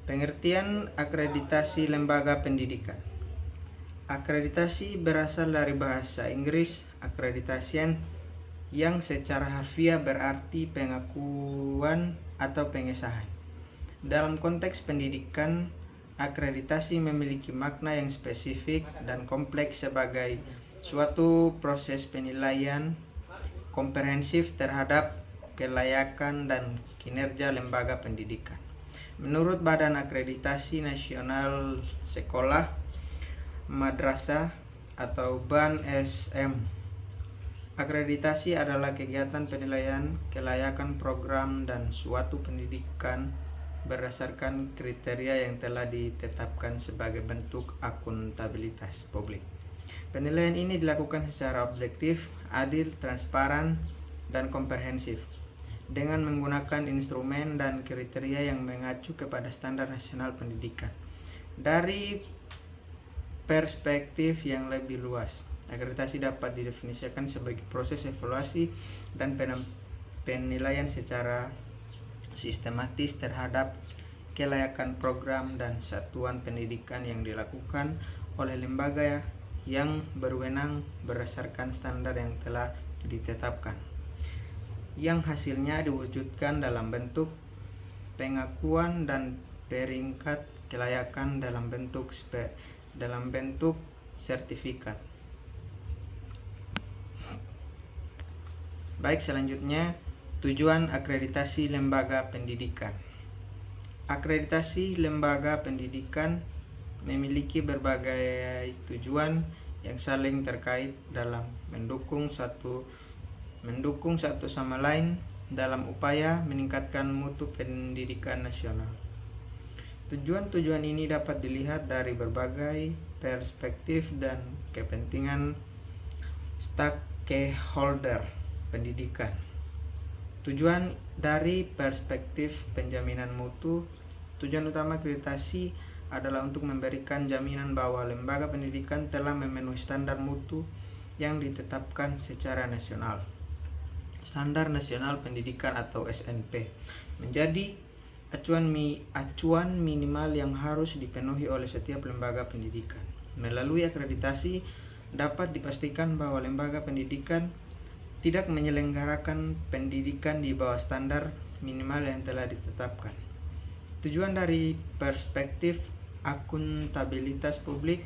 Pengertian akreditasi lembaga pendidikan. Akreditasi berasal dari bahasa Inggris accreditation yang secara harfiah berarti pengakuan atau pengesahan. Dalam konteks pendidikan, akreditasi memiliki makna yang spesifik dan kompleks sebagai suatu proses penilaian komprehensif terhadap kelayakan dan kinerja lembaga pendidikan. Menurut Badan Akreditasi Nasional Sekolah Madrasah atau BAN SM, akreditasi adalah kegiatan penilaian kelayakan program dan suatu pendidikan berdasarkan kriteria yang telah ditetapkan sebagai bentuk akuntabilitas publik. Penilaian ini dilakukan secara objektif, adil, transparan, dan komprehensif dengan menggunakan instrumen dan kriteria yang mengacu kepada standar nasional pendidikan. Dari perspektif yang lebih luas, akreditasi dapat didefinisikan sebagai proses evaluasi dan penilaian secara sistematis terhadap kelayakan program dan satuan pendidikan yang dilakukan oleh lembaga yang berwenang berdasarkan standar yang telah ditetapkan, yang hasilnya diwujudkan dalam bentuk pengakuan dan peringkat kelayakan dalam bentuk sertifikat. Baik, selanjutnya tujuan akreditasi lembaga pendidikan. Akreditasi lembaga pendidikan memiliki berbagai tujuan yang saling terkait dalam mendukung satu sama lain dalam upaya meningkatkan mutu pendidikan nasional. Tujuan-tujuan ini dapat dilihat dari berbagai perspektif dan kepentingan stakeholder pendidikan. Tujuan dari perspektif penjaminan mutu, tujuan utama akreditasi adalah untuk memberikan jaminan bahwa lembaga pendidikan telah memenuhi standar mutu yang ditetapkan secara nasional. Standar Nasional Pendidikan atau SNP menjadi acuan minimal yang harus dipenuhi oleh setiap lembaga pendidikan. Melalui akreditasi dapat dipastikan bahwa lembaga pendidikan tidak menyelenggarakan pendidikan di bawah standar minimal yang telah ditetapkan. Tujuan dari perspektif akuntabilitas publik,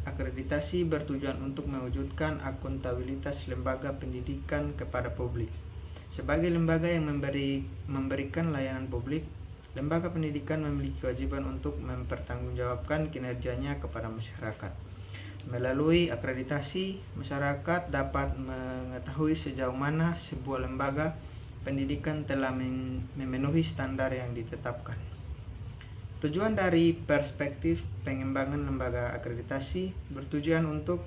akreditasi bertujuan untuk mewujudkan akuntabilitas lembaga pendidikan kepada publik. Sebagai lembaga yang memberikan layanan publik, lembaga pendidikan memiliki kewajiban untuk mempertanggungjawabkan kinerjanya kepada masyarakat. Melalui akreditasi, masyarakat dapat mengetahui sejauh mana sebuah lembaga pendidikan telah memenuhi standar yang ditetapkan. Tujuan dari perspektif pengembangan lembaga akreditasi bertujuan untuk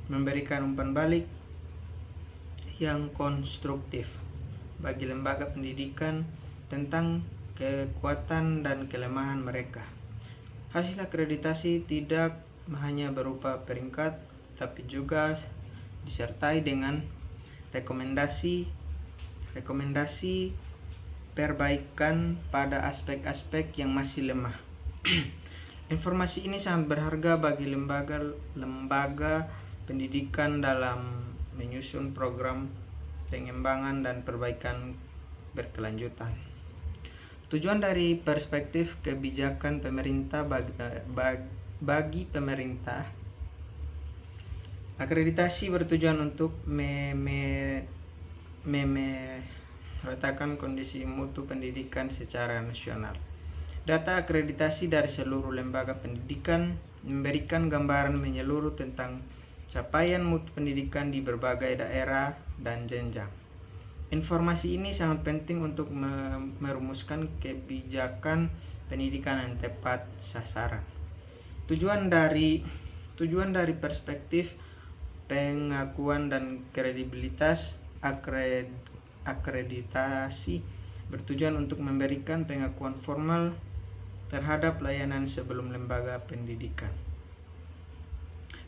memberikan umpan balik yang konstruktif bagi lembaga pendidikan tentang kekuatan dan kelemahan mereka. Hasil akreditasi tidak hanya berupa peringkat, tapi juga disertai dengan rekomendasi perbaikan pada aspek-aspek yang masih lemah. Informasi ini sangat berharga bagi lembaga pendidikan dalam menyusun program pengembangan dan perbaikan berkelanjutan. Tujuan dari perspektif kebijakan pemerintah bagi pemerintah, akreditasi bertujuan untuk memetakan kondisi mutu pendidikan secara nasional. Data akreditasi dari seluruh lembaga pendidikan memberikan gambaran menyeluruh tentang capaian mutu pendidikan di berbagai daerah dan jenjang. Informasi ini sangat penting untuk merumuskan kebijakan pendidikan yang tepat sasaran. Tujuan dari perspektif pengakuan dan kredibilitas, akreditasi bertujuan untuk memberikan pengakuan formal terhadap layanan sebelum lembaga pendidikan.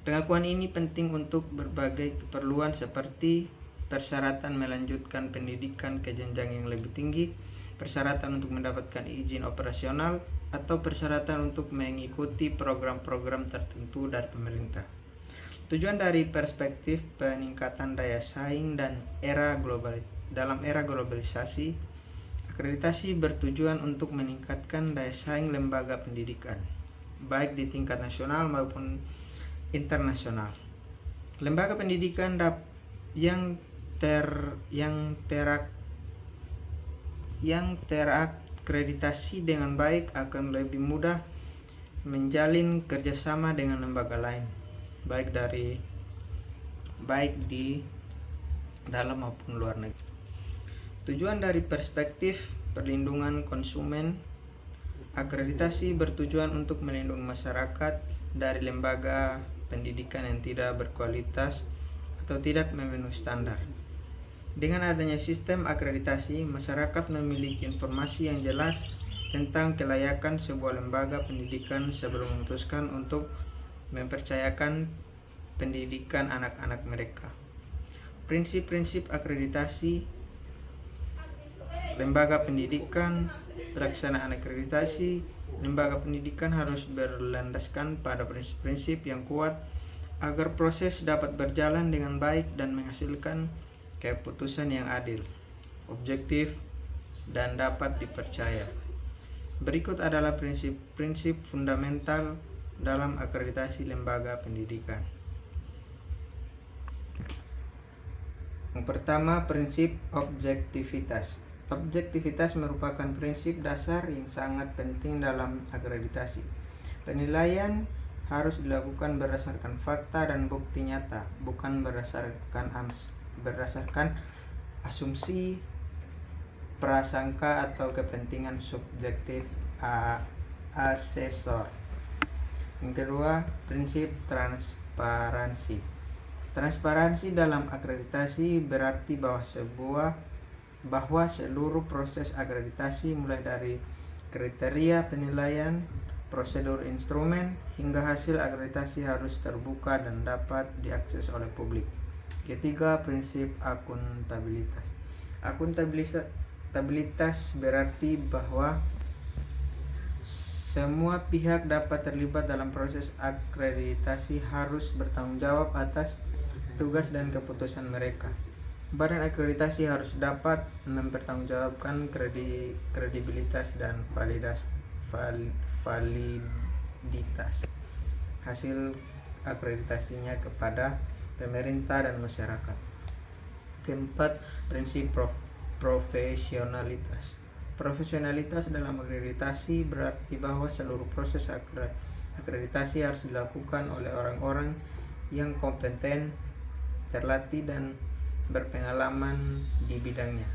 Pengakuan ini penting untuk berbagai keperluan seperti persyaratan melanjutkan pendidikan ke jenjang yang lebih tinggi persyaratan untuk mendapatkan izin operasional, atau persyaratan untuk mengikuti program-program tertentu dari pemerintah. Tujuan dari perspektif peningkatan daya saing dan dalam era globalisasi, akreditasi bertujuan untuk meningkatkan daya saing lembaga pendidikan, baik di tingkat nasional maupun internasional. Lembaga pendidikan yang terakreditasi dengan baik akan lebih mudah menjalin kerjasama dengan lembaga lain, baik di dalam maupun luar negeri. Tujuan dari perspektif perlindungan konsumen, akreditasi bertujuan untuk melindungi masyarakat dari lembaga pendidikan yang tidak berkualitas atau tidak memenuhi standar. Dengan adanya sistem akreditasi, masyarakat memiliki informasi yang jelas tentang kelayakan sebuah lembaga pendidikan sebelum memutuskan untuk mempercayakan pendidikan anak-anak mereka. Prinsip-prinsip akreditasi lembaga pendidikan. Pelaksanaan akreditasi lembaga pendidikan harus berlandaskan pada prinsip-prinsip yang kuat agar proses dapat berjalan dengan baik dan menghasilkan keputusan yang adil, objektif, dan dapat dipercaya. Berikut adalah prinsip-prinsip fundamental dalam akreditasi lembaga pendidikan. Yang pertama, prinsip objektivitas. Objektivitas merupakan prinsip dasar yang sangat penting dalam akreditasi. Penilaian harus dilakukan berdasarkan fakta dan bukti nyata, bukan berdasarkan asumsi, prasangka, atau kepentingan subjektif asesor. Yang kedua, prinsip transparansi. Transparansi dalam akreditasi berarti bahwa seluruh proses akreditasi mulai dari kriteria penilaian, prosedur instrumen, hingga hasil akreditasi harus terbuka dan dapat diakses oleh publik. Ketiga, prinsip akuntabilitas. Akuntabilitas berarti bahwa semua pihak dapat terlibat dalam proses akreditasi harus bertanggung jawab atas tugas dan keputusan mereka. Badan akreditasi harus dapat mempertanggungjawabkan kredibilitas dan validitas hasil akreditasinya kepada pemerintah dan masyarakat. Keempat, prinsip profesionalitas. Profesionalitas dalam akreditasi berarti bahwa seluruh proses akreditasi harus dilakukan oleh orang-orang yang kompeten, terlatih, dan berpengalaman di bidangnya.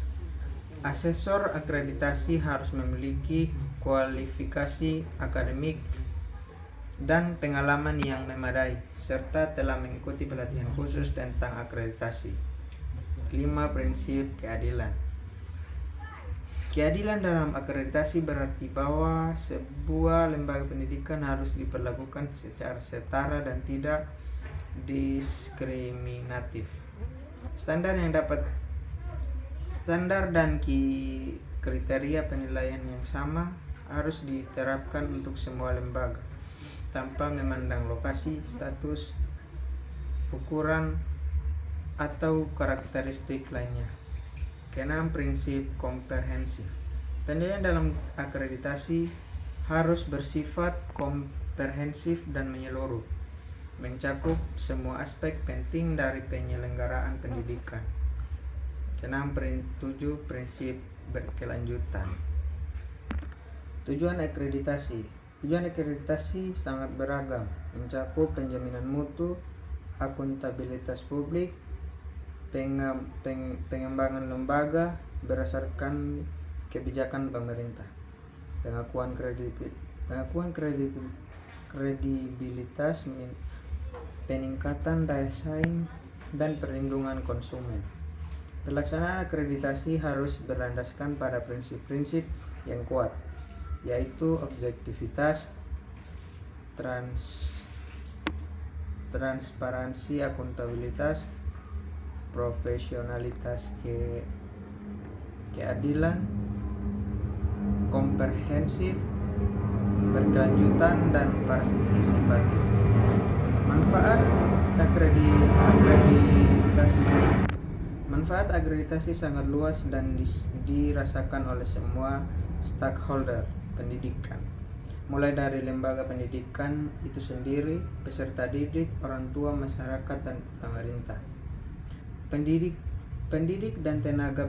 Asesor akreditasi harus memiliki kualifikasi akademik dan pengalaman yang memadai, serta telah mengikuti pelatihan khusus tentang akreditasi. 5. Prinsip keadilan. Keadilan dalam akreditasi berarti bahwa sebuah lembaga pendidikan harus diperlakukan secara setara dan tidak diskriminatif. Standar dan kriteria penilaian yang sama harus diterapkan untuk semua lembaga tanpa memandang lokasi, status, ukuran, atau karakteristik lainnya. Keenam, prinsip komprehensif. Penilaian dalam akreditasi harus bersifat komprehensif dan menyeluruh, mencakup semua aspek penting dari penyelenggaraan pendidikan. 7. Prinsip berkelanjutan. Tujuan akreditasi. Tujuan akreditasi sangat beragam, mencakup penjaminan mutu, akuntabilitas publik, pengembangan lembaga berdasarkan kebijakan pemerintah, pengakuan kredibilitas, peningkatan daya saing, dan perlindungan konsumen. Pelaksanaan akreditasi harus berlandaskan pada prinsip-prinsip yang kuat, yaitu objektivitas, transparansi, akuntabilitas, profesionalitas, keadilan, komprehensif, berkelanjutan, dan partisipatif. Manfaat akreditasi sangat luas dan dirasakan oleh semua stakeholder pendidikan, mulai dari lembaga pendidikan itu sendiri, peserta didik, orang tua, masyarakat, dan pemerintah. Pendidik dan tenaga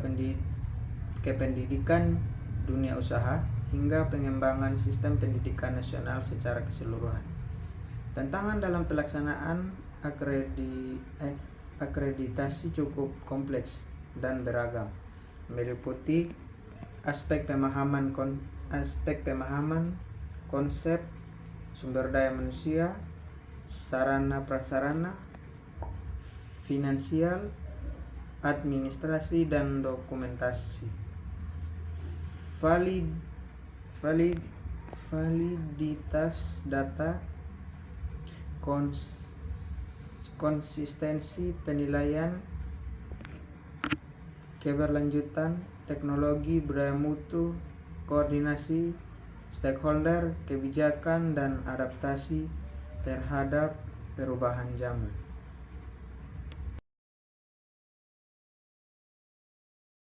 kependidikan, dunia usaha, hingga pengembangan sistem pendidikan nasional secara keseluruhan. Tantangan dalam pelaksanaan akreditasi cukup kompleks dan beragam, meliputi aspek pemahaman konsep, sumber daya manusia, sarana prasarana, finansial, administrasi, dan dokumentasi. Validitas data, konsistensi penilaian, keberlanjutan, teknologi, budaya mutu, koordinasi stakeholder, kebijakan, dan adaptasi terhadap perubahan zaman.